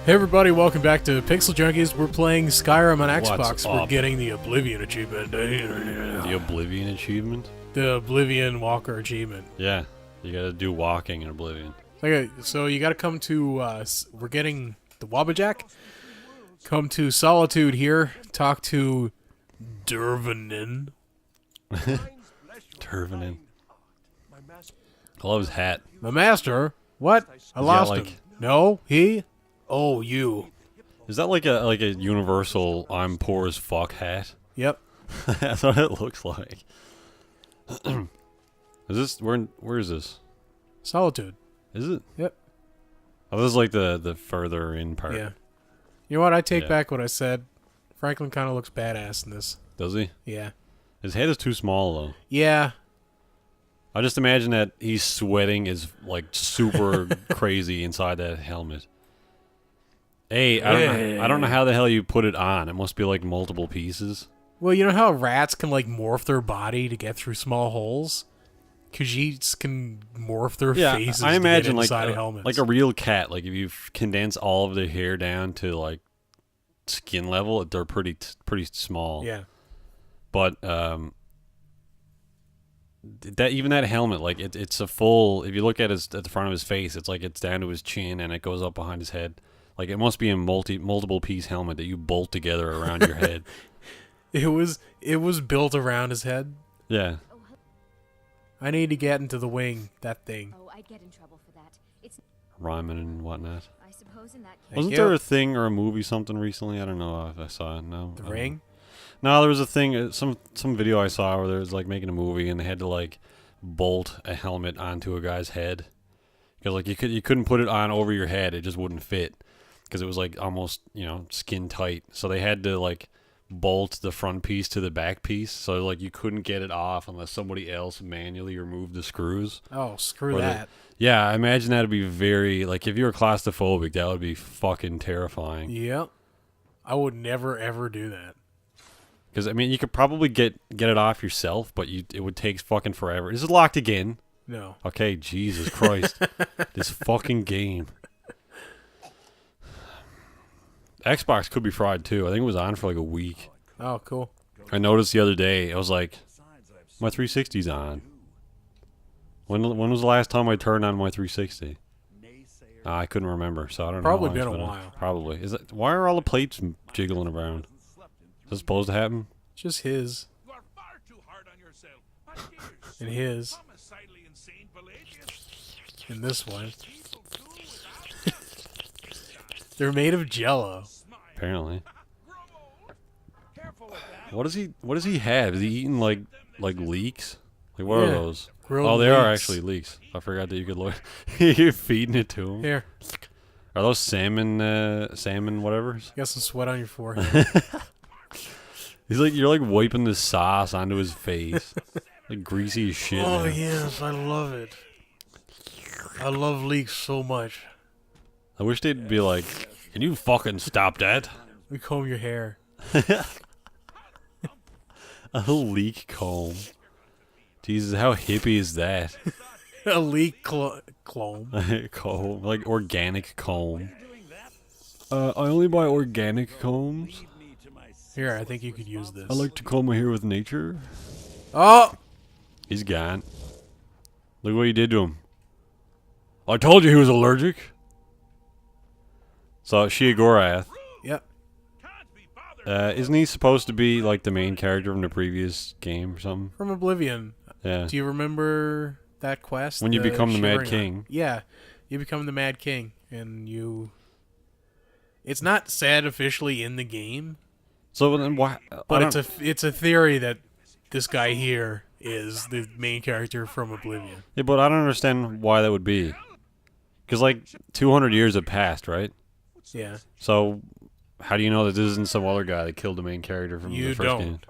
Hey everybody, welcome back to Pixel Junkies. We're playing Skyrim on Xbox. We're up? getting the Oblivion achievement. The Oblivion achievement? The Oblivion Walker achievement. Yeah, you gotta do walking in Oblivion. Okay, so you gotta come to, we're getting the Wabbajack. Come to Solitude here. Talk to Dervanin. Turvanin. I love his hat. The master? What? I lost him. No? He? Oh, you. Is that like a universal I'm poor as fuck hat? Yep. That's what it looks like. Is this where is this? Solitude. Is it? Yep. Oh, this is like the further in part. Yeah. You know what? I take back what I said. Franklin kind of looks badass in this. Does he? Yeah. His head is too small though. Yeah. I just imagine that he's sweating is like super crazy inside that helmet. Hey, I don't know how the hell you put it on. It must be like multiple pieces. Well, you know how rats can like morph their body to get through small holes? Khajiits can morph their faces I imagine to get inside like helmets. like a real cat. Like if you condense all of their hair down to like skin level, they're pretty small. Yeah. But that helmet, like it's a full. If you look at the front of his face, it's like it's down to his chin and it goes up behind his head. Like it must be a multiple piece helmet that you bolt together around your head. It was built around his head. Yeah. I need to get into the wing, that thing. Oh, I'd get in trouble for that. It's Rhyming and whatnot. I suppose in that case. Wasn't there a thing or a movie something recently? I don't know if I saw it. No. The Ring? No, there was a thing, some video I saw where there was like making a movie and they had to like bolt a helmet onto a guy's head. Because like you couldn't put it on over your head, it just wouldn't fit. Because it was like almost, skin tight. So they had to like bolt the front piece to the back piece. So like you couldn't get it off unless somebody else manually removed the screws. Oh, screw that. Yeah, I imagine that'd be very, like if you were claustrophobic, that would be fucking terrifying. Yep. I would never ever do that. Because, I mean, you could probably get it off yourself, but it would take fucking forever. Is it locked again? No. Okay, Jesus Christ. This fucking game. Xbox could be fried, too. I think it was on for like a week. Oh, cool. I noticed the other day, I was like, my 360's on. When was the last time I turned on my 360? I couldn't remember, so I don't know. Probably been a while. Probably. Why are all the plates jiggling around? Is this supposed to happen? Just his. And his. And this one. They're made of jello. Apparently. What does he have? Is he eating like leeks? Like what are those? Grilled they are leeks. actually leeks. I forgot that you could look. You're feeding it to him. Here. Are those salmon whatever? Got some sweat on your forehead. You're like wiping the sauce onto his face. Like greasy as shit. Oh, man. yes, I love it. I love leeks so much. I wish they'd be like, can you fucking stop that? We comb your hair. A leek comb. Jesus, how hippie is that? A leek clone. Comb, like organic comb. I only buy organic combs. Here, I think you could use this. I like to comb my hair with nature. Oh! He's gone. Look what you did to him. I told you he was allergic. So, Sheogorath. Yep. Isn't he supposed to be like the main character from the previous game or something? From Oblivion. Yeah. Do you remember that quest? When you become the Mad Shivering King. Yeah. You become the Mad King. And you... It's not said officially in the game. So then why? But it's a theory that this guy here is the main character from Oblivion. Yeah, but I don't understand why that would be. Because like 200 years have passed, right? Yeah. So how do you know that this isn't some other guy that killed the main character from the first game?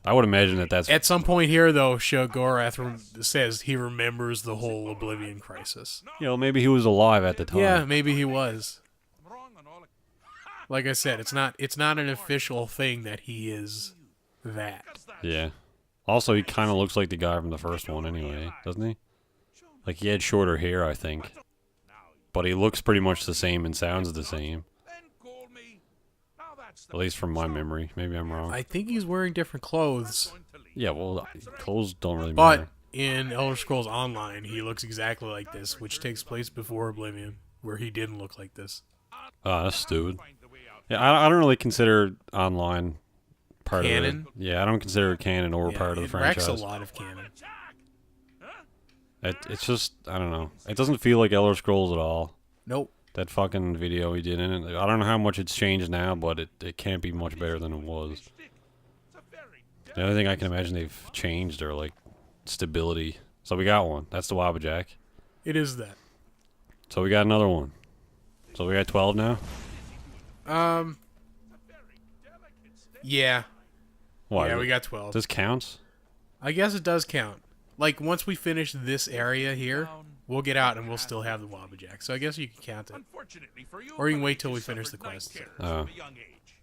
I would imagine that's... At some point here, though, Sheogorath says he remembers the whole Oblivion crisis. maybe he was alive at the time. Yeah, maybe he was. Like I said, it's not an official thing that he is that. Yeah. Also, he kind of looks like the guy from the first one anyway, doesn't he? Like, he had shorter hair, I think. But he looks pretty much the same and sounds the same. At least from my memory. Maybe I'm wrong. I think he's wearing different clothes, Yeah, well, clothes don't really matter. but in Elder Scrolls Online, he looks exactly like this, which takes place before Oblivion, where he didn't look like this. Oh, that's stupid. Yeah, I don't really consider online part Canon? of it. Yeah, I don't consider it canon or Yeah, part of the it wrecks franchise. a lot of canon. It's just, I don't know. It doesn't feel like Elder Scrolls at all. Nope. That fucking video he did in it. I don't know how much it's changed now, but it can't be much better than it was. The only thing I can imagine they've changed are like stability. So we got one. That's the Wabbajack. It is that. So we got another one. So we got 12 now? Yeah. Why? Yeah, we got 12. This counts? I guess it does count. Like, once we finish this area here, we'll get out and we'll still have the Wabbajack. So I guess you can count it. Or you can wait till we finish the quest. Oh.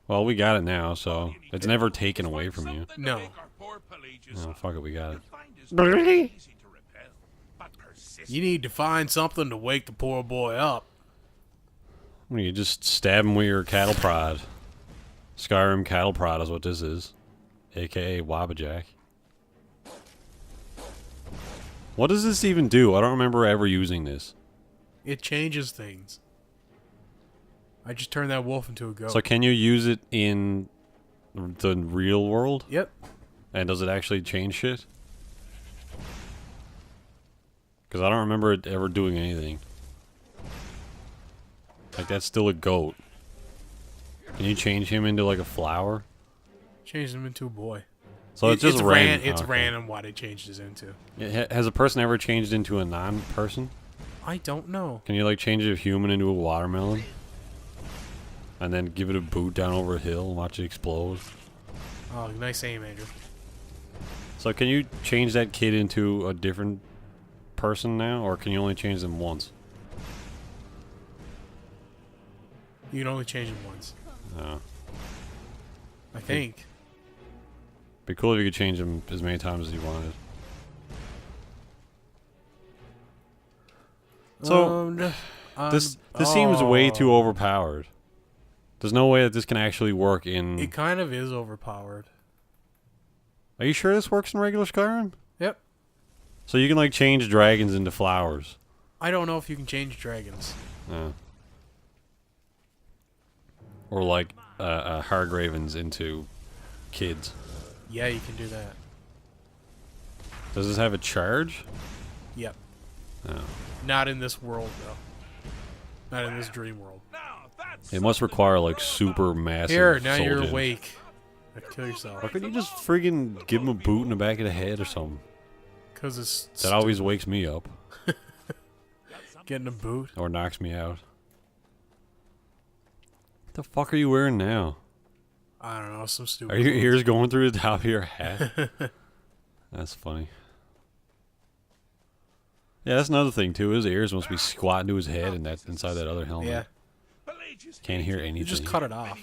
Well, we got it now, so it's never taken away from you. No. Oh, fuck it, we got it. You need to find something to wake the poor boy up. Well, you just stab him with your cattle prod. Skyrim cattle prod is what this is. AKA Wabbajack. What does this even do? I don't remember ever using this. It changes things. I just turned that wolf into a goat. So can you use it in the real world? Yep. And does it actually change shit? Because I don't remember it ever doing anything. Like, that's still a goat. Can you change him into, like, a flower? Changed him into a boy. So it's just random. It's Okay. random what it changed us into. Has a person ever changed into a non-person? I don't know. Can you, like, change a human into a watermelon? And then give it a boot down over a hill and watch it explode? Oh, nice aim, Andrew. So can you change that kid into a different person now? Or can you only change them once? You can only change him once. No. I think. Be cool if you could change them as many times as you wanted. So this seems way too overpowered. There's no way that this can actually work in... It kind of is overpowered. Are you sure this works in regular Skyrim? Yep. So you can like change dragons into flowers. I don't know if you can change dragons. Or like Hardravens into kids. Yeah, you can do that. Does this have a charge? Yep. No. Not in this world, though. Not in this dream world. It must require like super massive Here, now you're soldiers. awake. Kill yourself. Why couldn't you just friggin' give him a boot in the back of the head or something? Because it's That always wakes me up. getting a boot. Or knocks me out. What the fuck are you wearing now? I don't know, some stupid. Are your clothes. ears going through the top of your hat? That's funny. Yeah, that's another thing too. His ears must be squatting to his head and that's inside that other helmet. Yeah. Can't hear anything. You just cut it off.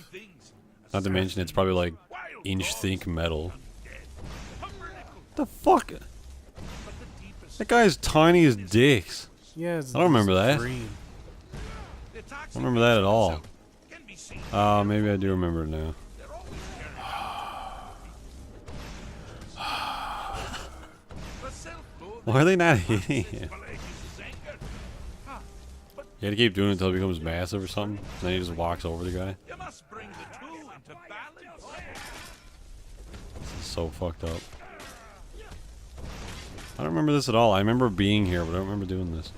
Not to mention it's probably like inch thick metal. The fuck? That guy's tiny as dicks. Yeah, it's, I don't remember that. green. I don't remember that at all. Maybe I do remember it now. Why are they not hitting him? You gotta keep doing it until it becomes massive or something. Then he just walks over the guy. This is so fucked up. I don't remember this at all. I remember being here, but I don't remember doing this.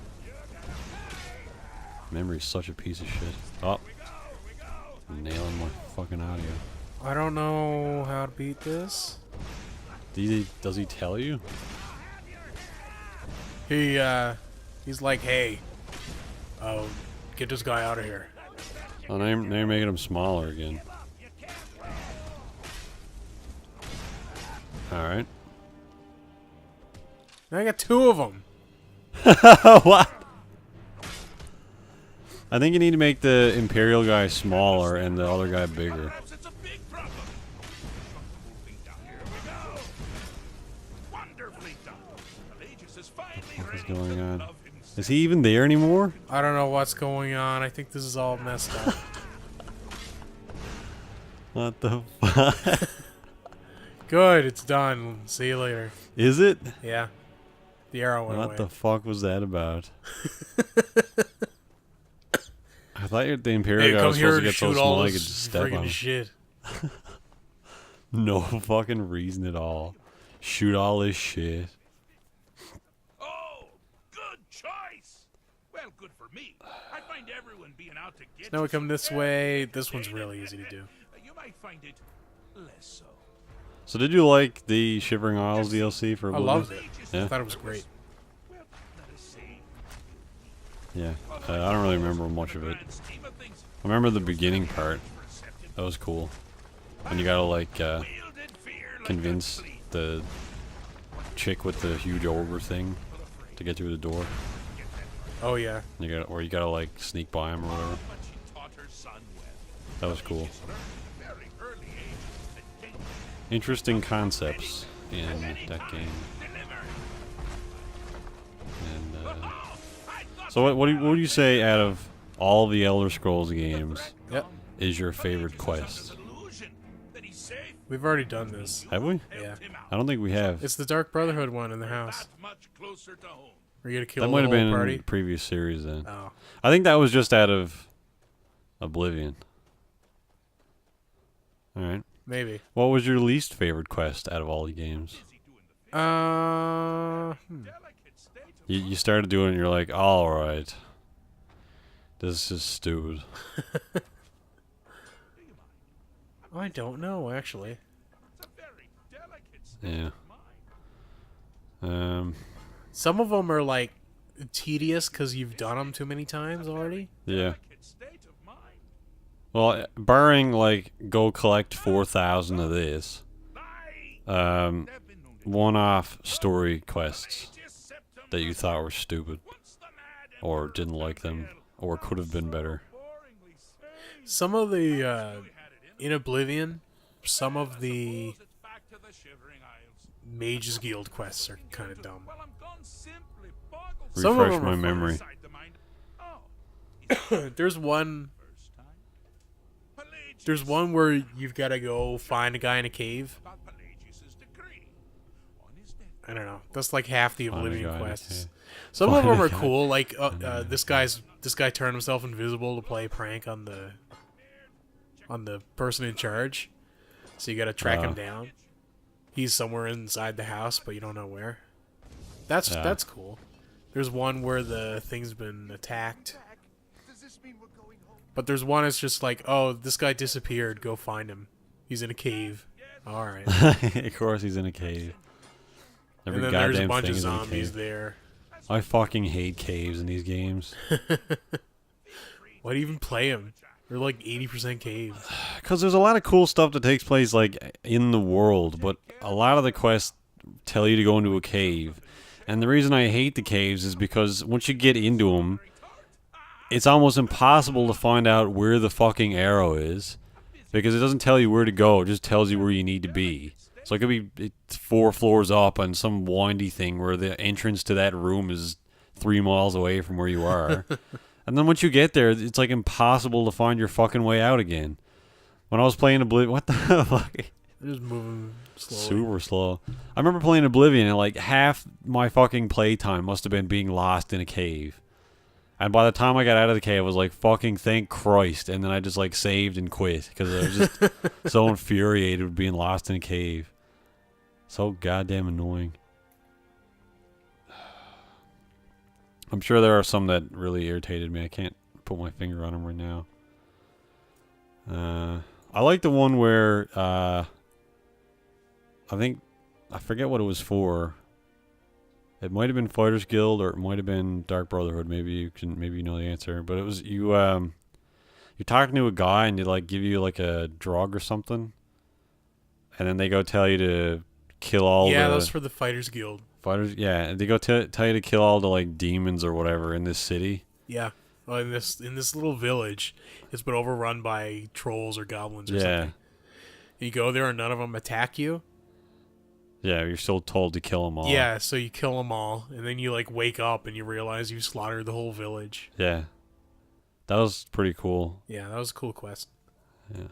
Memory's such a piece of shit. Oh. Nailing my fucking audio. I don't know how to beat this. Does he tell you? He's like, hey, get this guy out of here. Oh, now you're making him smaller again. Alright. Now I got two of them. What? I think you need to make the Imperial guy smaller and the other guy bigger. What is going on? Is he even there anymore? I don't know what's going on. I think this is all messed up. What the fuck? Good, it's done. See you later. Is it? Yeah. The arrow went What away. the fuck was that about? I thought the Imperial Hey, guy come was here supposed to and get so shoot small all I could this just step on friggin' him. shit. No fucking reason at all. Shoot all this shit. Oh, good choice. Well, good for me. I find everyone being out to get Now we you come so this way. This one's entertaining. really easy to do. You might find it less so. So did you like the Shivering Isles DLC for I Oblivion? loved it. Yeah. I thought it was great. Well, let us see. Yeah. I don't really remember much of it. Grand scheme of things, I remember the beginning part. perceptive. That was cool. When you gotta like Wielded fear like a convince fleet. the chick with the huge ogre thing to get through the door. Oh yeah. You gotta like sneak by him or whatever. But she taught her son well. That was cool. She learned at a very early age that danger Interesting concepts in that game. delivered. And Oh, I thought so what do you say out of all the Elder Scrolls games Yep. is your favorite quest? delusion that he's safe. We've already done this. Have we? Yeah. Him out. I don't think we have. It's the Dark Brotherhood one in the house. That much closer to home. Where you gotta kill That the might whole have been in party. the previous series then. Oh. I think that was just out of Oblivion. Alright. Maybe. What was your least favorite quest out of all the games? Delicate state of You started doing it and you're like, alright. This is stupid. I don't know actually. It's a very delicate state Yeah. of mind. Some of them are like tedious because you've done them too many times already. Yeah. Delicate state of mind. Well, barring like go collect 4,000 of this, I one-off story quests just September that you thought were stupid once the mad or didn't like them or could have been better. boringly same. Some of the in Oblivion, some of the It's back to the Shivering Isles. Mages Guild quests are kind of dumb. Well, I'm gone simply boggled. Some of Refresh them my are fun. memory. Inside the mind. Oh, There's one. first time. Pelagius There's one where you've got to go find a guy in a cave. about Pelagius's decree on his death. I don't know. That's like half the Find a Oblivion guy in a quests. cave. Some of Find them a are guy. cool. Like this guy turned himself invisible to play a prank on the person in charge. So you got to track him down. He's somewhere inside the house, but you don't know where. That's cool. There's one where the thing's been attacked. But there's one that's just like, oh, this guy disappeared. Go find him. He's in a cave. All right. Of course he's in a cave. Every And then there's a goddamn bunch thing of is in a zombies cave. there. I fucking hate caves in these games. Why do you even play them? They're like 80% caves. Because there's a lot of cool stuff that takes place like in the world, but a lot of the quests tell you to go into a cave. And the reason I hate the caves is because once you get into them, it's almost impossible to find out where the fucking arrow is. Because it doesn't tell you where to go, it just tells you where you need to be. So it could be 4 floors up on some windy thing where the entrance to that room is 3 miles away from where you are. And then once you get there, it's like impossible to find your fucking way out again. When I was playing Oblivion, what the fuck? They're just moving slowly. Super slow. I remember playing Oblivion and like half my fucking playtime must have been being lost in a cave. And by the time I got out of the cave, I was like, fucking thank Christ. And then I just like saved and quit because I was just so infuriated with being lost in a cave. So goddamn annoying. I'm sure there are some that really irritated me. I can't put my finger on them right now. I like the one where I forget what it was for. It might have been Fighters Guild or it might have been Dark Brotherhood. Maybe you know the answer. But it was you're talking to a guy and they like give you like a drug or something, and then they go tell you to kill all Yeah, the that's for the Fighters Guild. fighters. Yeah, and they go tell you to kill all the like demons or whatever in this city. Yeah. Well, in this little village, it's been overrun by trolls or goblins or Yeah. something. You go there and none of them attack you. Yeah, you're still told to kill them all. Yeah, so you kill them all, and then you like wake up and you realize you slaughtered the whole village. Yeah. That was pretty cool. Yeah, that was a cool quest. Yeah.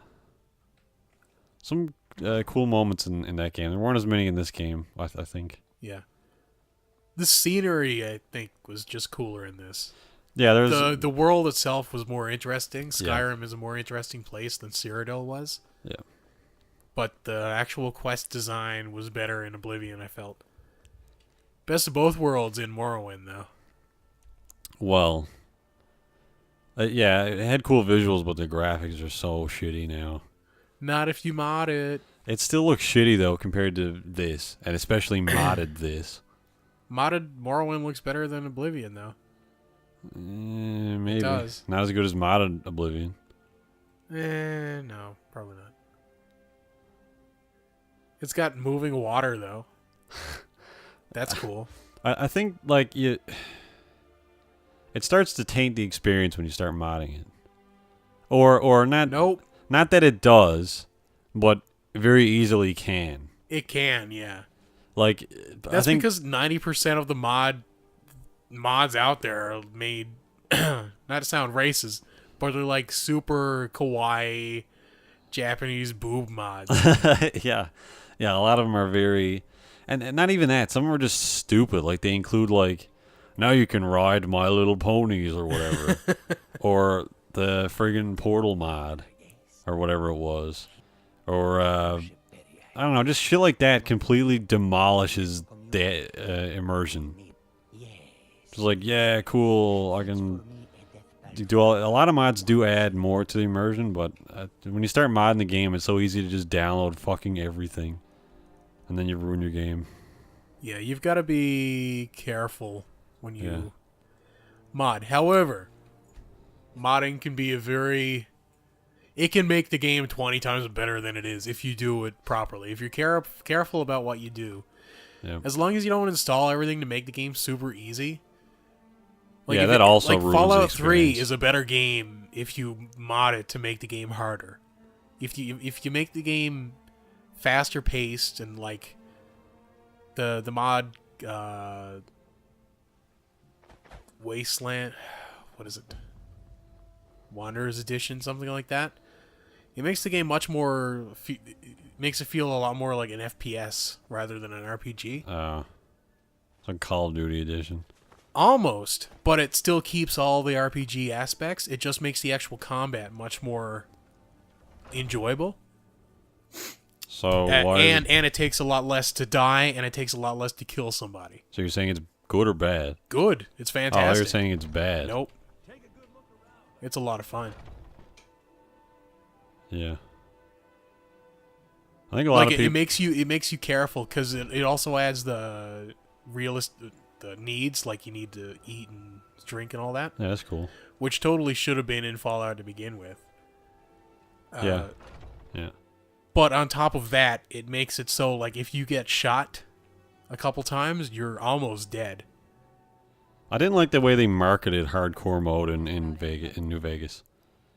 some cool moments in that game. There weren't as many in this game, I think. Yeah. The scenery, I think, was just cooler in this. Yeah, there's The world itself was more interesting. Yeah. Skyrim is a more interesting place than Cyrodiil was. Yeah. But the actual quest design was better in Oblivion, I felt. Best of both worlds in Morrowind, though. Well, yeah, it had cool visuals, but the graphics are so shitty now. Not if you mod it. It still looks shitty though compared to this, and especially modded this. Modded Morrowind looks better than Oblivion, though. Maybe It does. not as good as modded Oblivion. No, probably not. It's got moving water, though. That's cool. I think like it starts to taint the experience when you start modding it, or not. Nope. Not that it does, but very easily can. It can, yeah. Like That's I think because 90% of the mods out there are made, not to sound racist, but they're like super kawaii Japanese boob mods. yeah, a lot of them are very, and not even that. Some of them are just stupid. Like they include like, now you can ride My Little Ponies or whatever, or the friggin' Portal mod, or whatever it was, or I don't know, just shit like that completely demolishes the immersion. Just like, yeah, cool, I can do a lot of mods do add more to the immersion, but when you start modding the game, it's so easy to just download fucking everything, and then you ruin your game. Yeah, you've got to be careful when you mod. However, modding can be it can make the game 20 times better than it is if you do it properly. If you're careful about what you do. Yeah. As long as you don't install everything to make the game super easy. Like yeah, that also like ruins Fallout the 3 experience. is a better game if you mod it to make the game harder. If you make the game faster paced and like the mod Wasteland, what is it? Wanderers Edition, something like that. It makes the game much more. It makes it feel a lot more like an FPS rather than an RPG. It's like Call of Duty edition. Almost, but it still keeps all the RPG aspects. It just makes the actual combat much more enjoyable. So and it takes a lot less to die, and it takes a lot less to kill somebody. So you're saying it's good or bad? Good. It's fantastic. Oh, you're saying it's bad. Nope. It's a lot of fun. Yeah. I think a lot of people. It makes you careful because it also adds the the needs, like you need to eat and drink and all that. Yeah, that's cool. Which totally should have been in Fallout to begin with. Yeah. But on top of that, it makes it so like if you get shot a couple times, you're almost dead. I didn't like the way they marketed hardcore mode in New Vegas,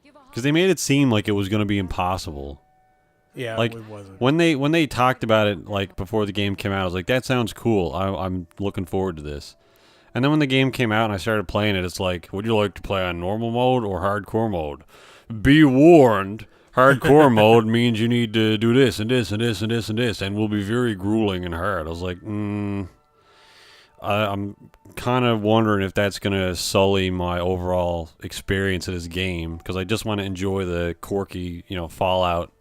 because they made it seem like it was going to be impossible. Yeah, like it wasn't. when they talked about it like before the game came out, I was like, that sounds cool. I'm looking forward to this. And then when the game came out and I started playing it, it's like, would you like to play on normal mode or hardcore mode? Be warned, hardcore mode means you need to do this and this and this and this and this, and will be very grueling and hard. I was like, I'm kind of wondering if that's going to sully my overall experience of this game, because I just want to enjoy the quirky, Fallout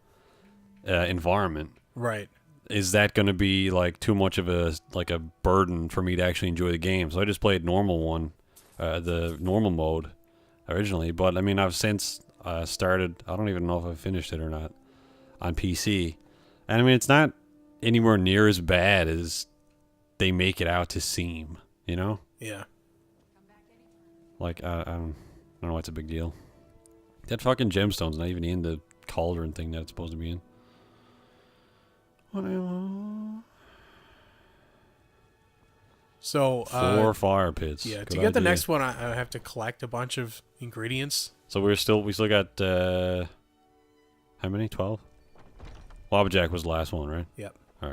environment. Right. Is that going to be like too much of a burden for me to actually enjoy the game? So I just played the normal mode originally. But I mean, I've since started. I don't even know if I finished it or not on PC. And I mean, it's not anywhere near as bad as they make it out to seem. Yeah. Like I don't know. It's a big deal. That fucking gemstone's not even in the cauldron thing that it's supposed to be in. So 4 fire pits. Yeah, Good to get the idea. next one, I have to collect a bunch of ingredients. So we still got how many? 12. Lobberjack was the last one, right? Yep. All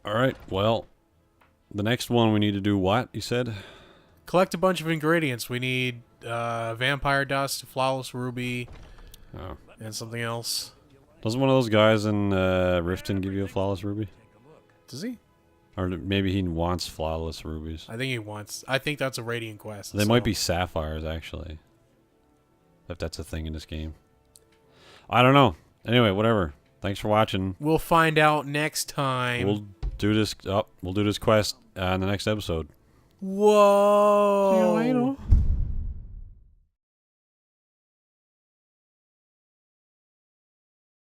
right. Well, the next one we need to do what? You said? Collect a bunch of ingredients. We need vampire dust, flawless ruby, Oh. and something else. Doesn't one of those guys in Riften give you a flawless ruby? Does he? Or maybe he wants flawless rubies. I think he wants. I think that's a Radiant quest. They so. might be sapphires, actually. If that's a thing in this game. I don't know. Anyway, whatever. Thanks for watching. We'll find out next time. We'll do this. We'll do this quest in the next episode. Whoa. See you later.